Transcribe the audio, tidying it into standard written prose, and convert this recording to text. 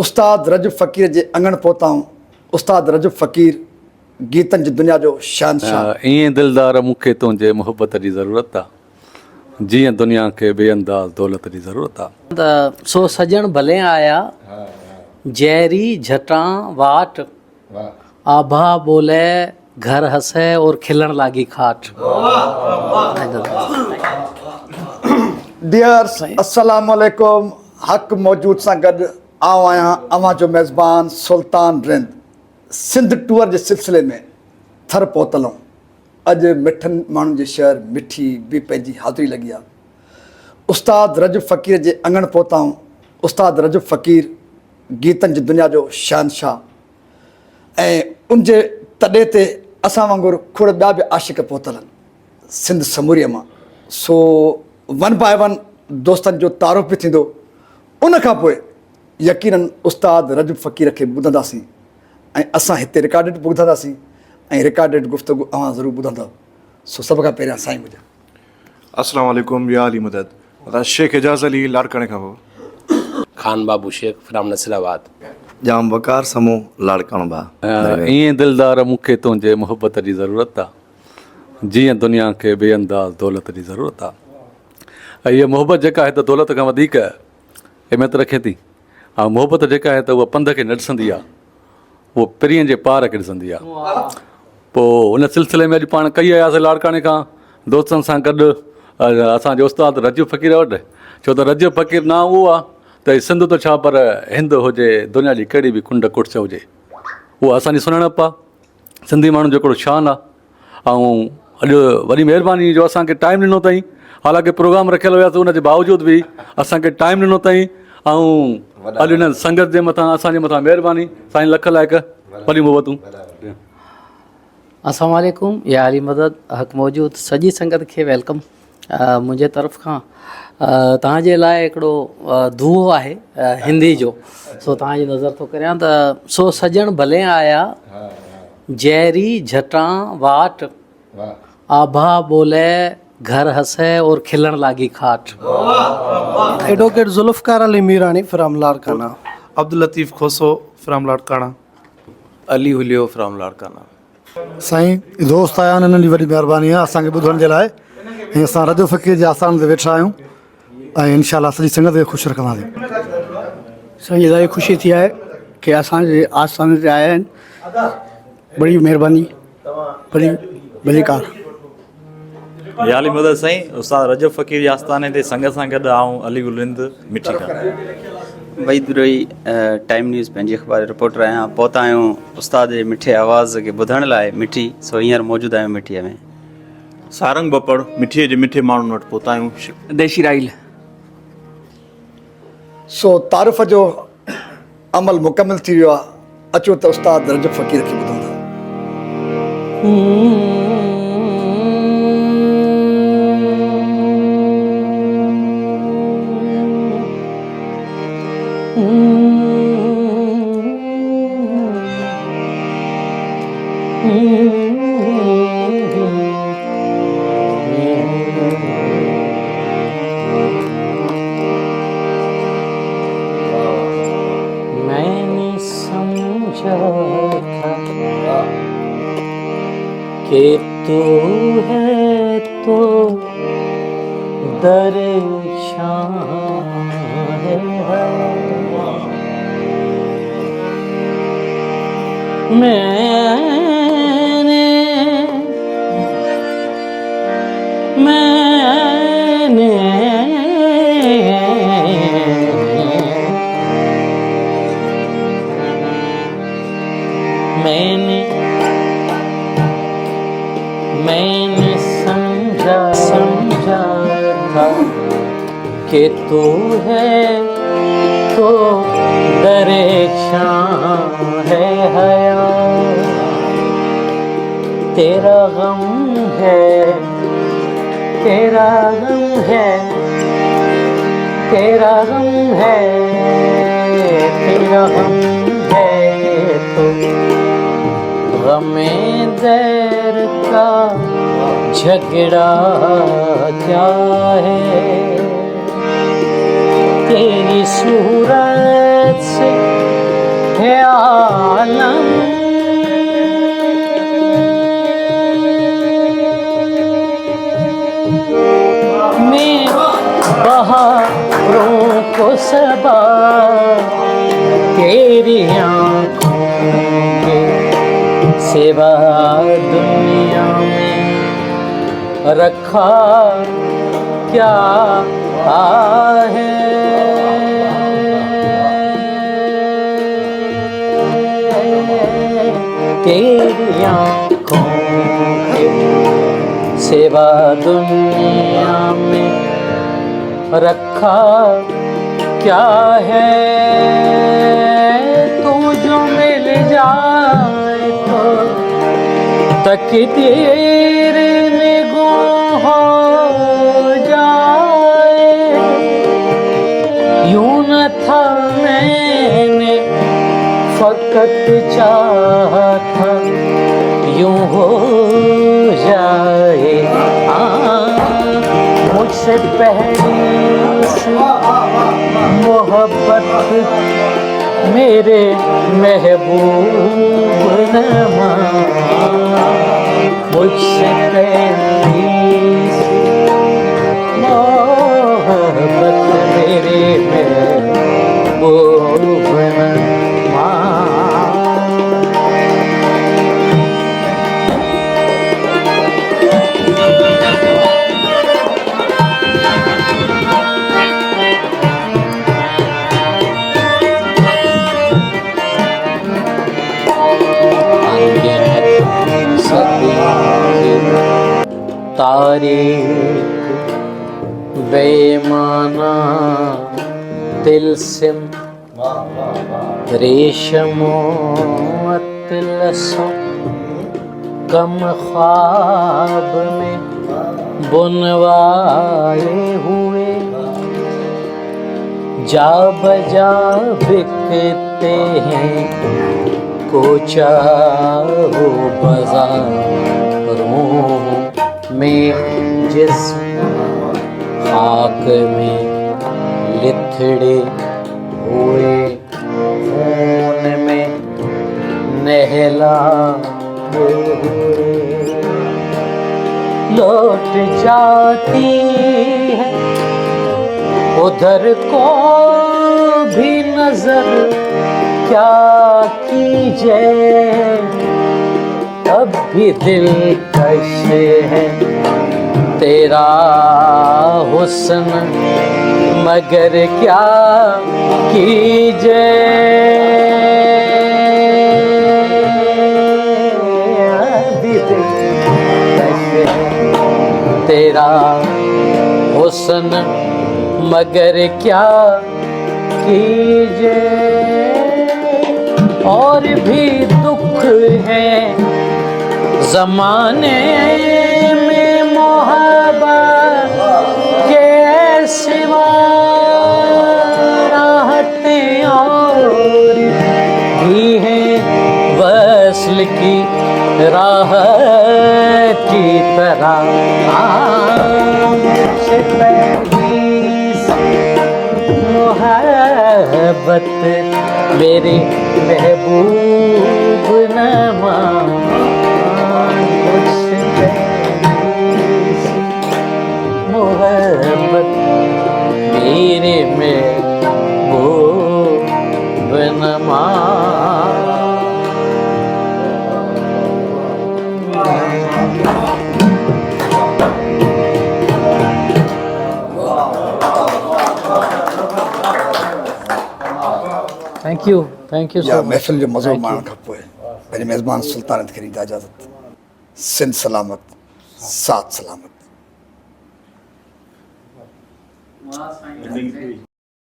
उस्ताद रजब फ़कीर जे अंगण पहुताऊं। उस्ताद रजब फ़कीर गीतनि जी दुनिया जो शहनशाह। ईअं दिलदार मूंखे तुंहिंजे मुहबत जी ज़रूरत आहे, जीअं दुनिया खे बेअंदाज़ दौलत जी ज़रूरत आहे। सो सजण भले आया जैरी झटां वाट, आभा बोले घर हंसे और खिलण लागी खाट। डियर्स अस्सलाम वालेकुम। हक़ मौजूद सां गॾु आऊं आहियां अव्हां जो मेज़बान सुल्तान रिंद। सिंध टूर जे सिलसिले में थर पहुतलूं। अॼु मिठनि माण्हुनि जे शहर मिठी बि पंहिंजी हाज़िरी लॻी आहे। उस्ताद रजब फ़कीर जे अंगण पहुताऊं। उस्ताद रजब फ़कीर गीतनि जी दुनिया जो शहनशाह ऐं उन जे तॾे ते असां वांगुरु खोड़ ॿिया बि आशिक़ पहुतल आहिनि सिंध समूरीअ मां। सो वन बाय वन दोस्तनि जो तारुफ़ बि थींदो। उन खां पोइ यकीनन उस्ताद रजब फ़कीर खे ॿुधंदासीं ऐं असां हिते रिकॉर्डेड बि ॿुधंदासीं ऐं रिकॉर्डेड गुफ़्तगू अव्हां ज़रूरु ॿुधंदव। सो सभ खां पहिरियां साईं मुंहिंजा अस्सलाम वालेकुम या अली मदद। शेख एजाज़ अली लाड़काणे खां पोइ खान बाबू शेख फ्राम नसीराबाद। जाम वकार समूह लाड़काणो भा। ईअं दिलदार मूंखे तुंहिंजे मुहबत जी ज़रूरत आहे, जीअं दुनिया खे बेअंदाज़ दौलत जी ज़रूरत आहे। ऐं इहा मुहबत जेका आहे त दौलत खां वधीक अहमियत रखे थी। ऐं मुहबत जेका आहे त उहा पंध खे न ॾिसंदी आहे, उहो पिरीअ जे पार खे ॾिसंदी आहे। पोइ उन सिलसिले में अॼु पाण कई आयासीं लाड़काणे खां दोस्तनि सां गॾु असांजे उस्ताद रजब फ़कीर वटि। छो त रजब फ़कीर ना उहो आहे त सिंध तो छा पर हिंद हुजे, दुनिया जी कहिड़ी बि कुंड कुर्छ हुजे, उहा असांजी सुञाणप आहे। सिंधी माण्हुनि जो हिकिड़ो शान आहे। ऐं अॼु वॾी महिरबानी जो असांखे टाइम ॾिनो अथई। हालांकि प्रोग्राम रखियलु हुयासीं, उनजे बावजूदि बि असांखे टाइम ॾिनो अथई। ऐं अॼु हिन संगत जे मथां असांजे मथां महिरबानी। साईं लख लाइक़ वॾी मुहबतूं। अस्सलाम वालेकुम या अली मदद। हक़ मौजूद सॼी संगत खे वेलकम मुंहिंजे तरफ़ खां। तव्हांजे लाइ हिकिड़ो दुओ आहे हिंदी जो, सो तव्हांजी नज़र थो करियां त सो सजण भले आया जैरी झटां वाट, आभा बोले घर हंसे और खिलण लागी खाट। Advocate Zulfiqar Ali Mirani from Larkana. Abdul Latif Khoso from Larkana. Ali Hulio from Larkana. साईं दोस्त आया आहिनि, उन्हनि जी वॾी महिरबानी आहे असांखे ॿुधण जे लाइ। ऐं असां रजब फ़कीर जे आस्थान ते वेठा आहियूं ऐं इनशाला सॼी संगत खे ख़ुशि रखंदासीं। असांजी इलाही ख़ुशी थी आहे कि असांजे आस्थान ते आया आहिनि। बड़ी महिरबानी, बड़ी भलीकार। या अली मदद साईं, उस्ताद रजब फ़कीर जे आस्थाने ते संगत सां गॾु आऊं अली गुलिंद मिठी खां। वईदुरई टाइम न्यूज़ पंहिंजी अख़बार रिपोर्टर आहियां। पहुता आहियूं उस्ताद जे मिठे आवाज़ खे ॿुधण लाइ मिठी। सो हींअर मौजूदु आहियूं मिठीअ में। सारंग बपड़ मिठीअ जे मिठे माण्हुनि वटि पहुता आहियूं। देशी राइल। सो तारुफ़ जो अमल मुकमिल थी वियो आहे। अचो त उस्ताद रजब फ़कीर खे ॿुधूं था। मैंने समझा था कि तू है तो दर्शान है। मैंने समझा था कि तू है तो दरेशान है हया। तेरा गम है, तेरा गम है, तेरा गम है, तेरा गम है तो गमे दैर का झगड़ा क्या है। तेरी सूरत से है आलम में बहारों को सबा तेरी आँखों के सिवा दुनिया में रखा क्या है। तेरी आँखों के सिवा दुनिया में रखा क्या है। तू जो मिल जाए तो तकदीर निगोह हो जाए। यूं न था मैंने फकत चाहा था यूं हो जाए। मुझसे पहली मोहब्बत मेरे महबूब नमा। मुझसे पहली मोहब्बत मेरे महबूब नमा। तारीख बेमाना तिलस्म रेशमो तिलस्म कम ख्वाब में बुनवाए हुए जा बजा बिकते हैं कोचा हो बाजारों में। जिस्म खाक में लिथड़े हुए खून में नहलाए हुए लौट जाती है उधर को भी नजर क्या कीजिए। अब भी दिल कश है तेरा हुस्न मगर क्या कीजिए। अभी दिल कश है तेरा हुस्न मगर क्या कीजिए। और भी दुख है ज़माने में मोहब्बत के सिवा राहतें और भी हैं वस्ल की राह की तरह। मुझसे पहली मोहब्बत मेरे महबूब नमा। मुझसे पहली मोहब्बत मेरे महबूब नमा। थैंक यू या सो मच। महफ़िल जो मज़ो माणण खां पोइ पंहिंजे मेज़बान सुल्तान खे ॾींदा इजाज़त। सिंध सलामत साथ सलामत।